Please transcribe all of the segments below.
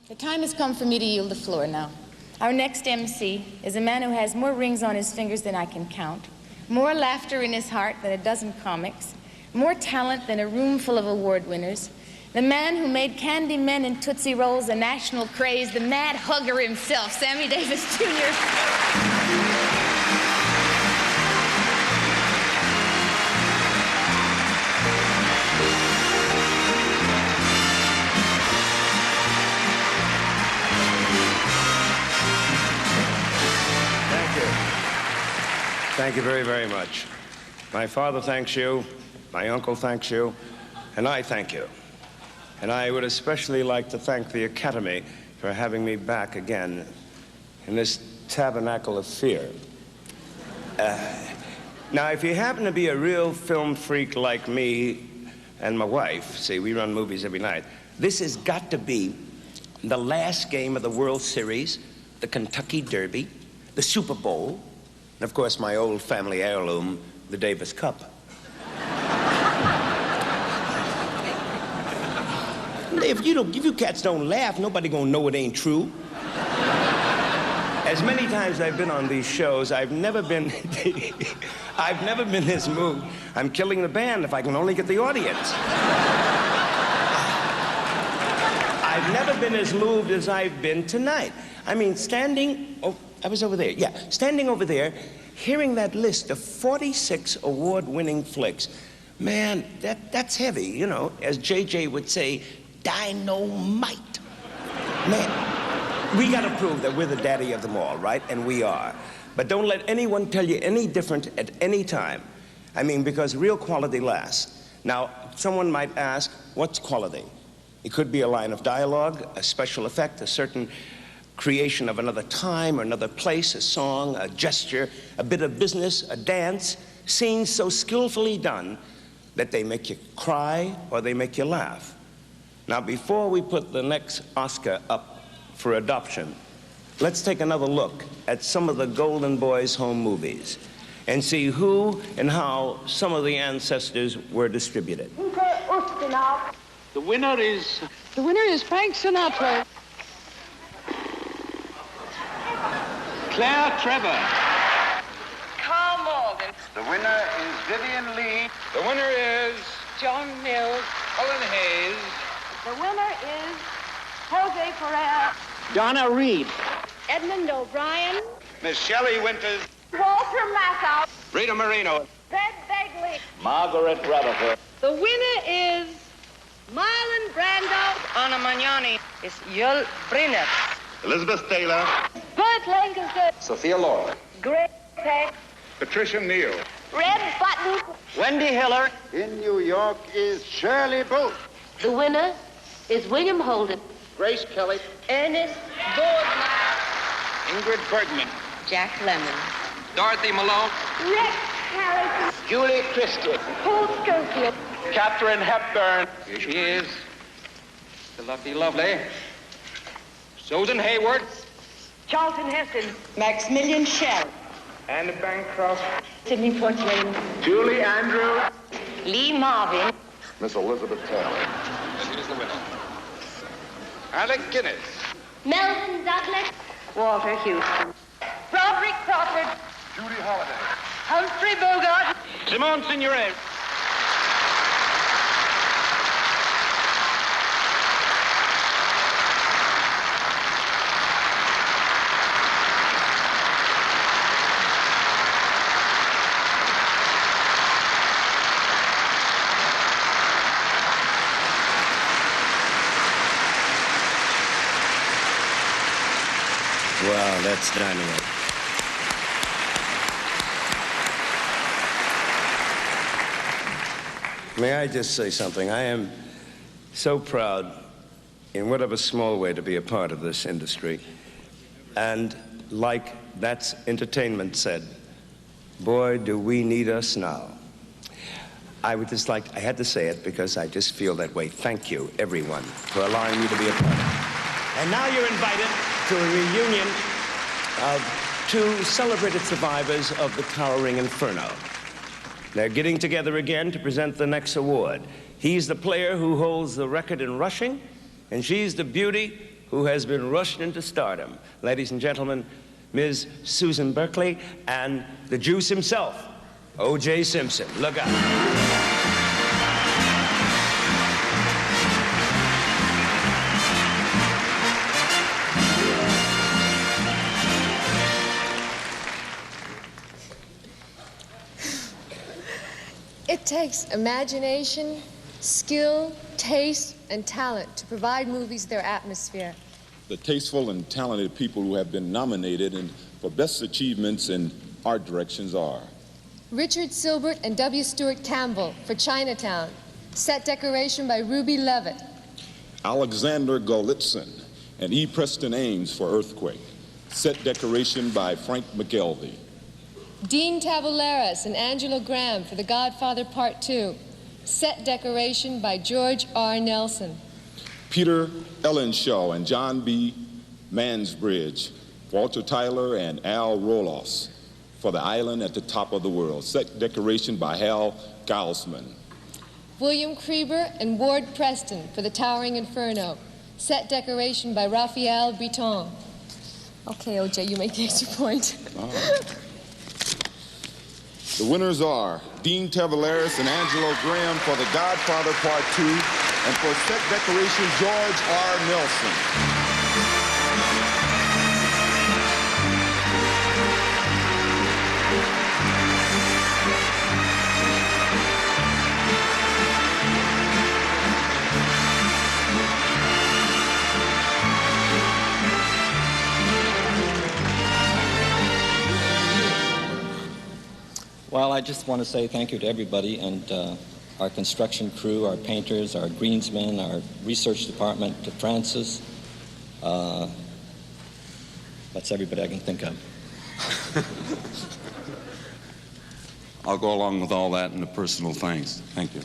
The time has come for me to yield the floor now. Our next MC is a man who has more rings on his fingers than I can count, more laughter in his heart than a dozen comics, more talent than a room full of award winners, the man who made Candy Men and Tootsie Rolls a national craze, the mad hugger himself, Sammy Davis Jr. Thank you very, very much. My father thanks you, my uncle thanks you, and I thank you. And I would especially like to thank the Academy for having me back again in this tabernacle of fear. Now, if you happen to be a real film freak like me and my wife, see, we run movies every night, this has got to be the last game of the World Series, the Kentucky Derby, the Super Bowl, and of course, my old family heirloom, the Davis Cup. If you cats don't laugh, nobody gonna know it ain't true. As many times I've been on these shows, I've never been this moved. I'm killing the band if I can only get the audience. I've never been as moved as I've been tonight. I mean, I was over there. Yeah, standing over there, hearing that list of 46 award-winning flicks. Man, that's heavy, you know, as JJ would say, dynamite. Man, we gotta prove that we're the daddy of them all, right? And we are. But don't let anyone tell you any different at any time. I mean, because real quality lasts. Now, someone might ask, what's quality? It could be a line of dialogue, a special effect, a certain creation of another time or another place, a song, a gesture, a bit of business, a dance, scenes so skillfully done that they make you cry or they make you laugh. Now, before we put the next Oscar up for adoption, let's take another look at some of the Golden Boys home movies and see who and how some of the ancestors were distributed. The winner is Frank Sinatra. Claire Trevor. Carl Morgan. The winner is Vivian Lee. The winner is John Mills. Helen Hayes. The winner is Jose Ferrer. Donna Reed. Edmund O'Brien. Miss Shelley Winters. Walter Matthau. Rita Moreno. Fred Begley. Margaret Rutherford. The winner is Marlon Brando. Anna Magnani is Yul Brynner. Elizabeth Taylor. Burt Lancaster. Sophia Loren. Greg Peck. Patricia Neal. Red Button. Wendy Hiller. In New York is Shirley Booth. The winner is William Holden. Grace Kelly. Ernest Borgnine. Ingrid Bergman. Jack Lemmon. Dorothy Malone. Rex Harrison. Julie Christie. Paul Schofield. Katharine Hepburn. Here she is. The lucky lovely. Susan Hayward. Charlton Heston. Maximilian Schell. Anne Bancroft. Sidney Poitier. Julie Andrews. Lee Marvin. Miss Elizabeth Taylor. And here's the winner. Alec Guinness. Melvin Douglas. Walter Houston. Broderick Crawford. Judy Holliday. Humphrey Bogart. Simone Signoret. Wow, that's dynamite. May I just say something? I am so proud, in whatever small way, to be a part of this industry. And like That's Entertainment said, boy, do we need us now. I had to say it because I just feel that way. Thank you, everyone, for allowing me to be a part of it. And now you're invited to a reunion of two celebrated survivors of the Towering Inferno. They're getting together again to present the next award. He's the player who holds the record in rushing, and she's the beauty who has been rushed into stardom. Ladies and gentlemen, Ms. Susan Berkeley and the Juice himself, O.J. Simpson. Look out. It takes imagination, skill, taste, and talent to provide movies their atmosphere. The tasteful and talented people who have been nominated for best achievements in art directions are Richard Silbert and W. Stuart Campbell for Chinatown. Set decoration by Ruby Levitt. Alexander Golitsyn and E. Preston Ames for Earthquake. Set decoration by Frank McKelvey. Dean Tavoularis and Angelo Graham for The Godfather Part 2. Set decoration by George R. Nelson. Peter Ellenshaw and John B. Mansbridge, Walter Tyler and Al Rolos for The Island at the Top of the World. Set decoration by Hal Gilesman. William Creeber and Ward Preston for The Towering Inferno. Set decoration by Raphael Breton. Okay, O.J., you make the extra point. The winners are Dean Tavoularis and Angelo Graham for The Godfather Part 2, and for set decoration, George R. Nelson. Well, I just want to say thank you to everybody, and our construction crew, our painters, our greensmen, our research department, to Francis. That's everybody I can think of. I'll go along with all that in the personal thanks. Thank you.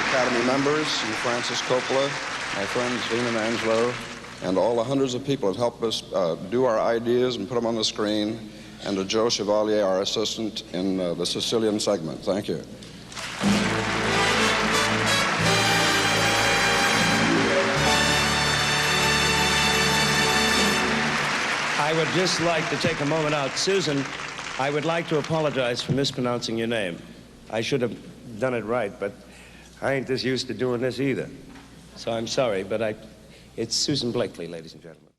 Academy members and Francis Coppola, my friends Dean and Angelo, and all the hundreds of people that helped us do our ideas and put them on the screen, and to Joe Chevalier, our assistant in the Sicilian segment. Thank you. I would just like to take a moment out. Susan, I would like to apologize for mispronouncing your name. I should have done it right, but I ain't this used to doing this either. So I'm sorry, but it's Susan Blakely, ladies and gentlemen.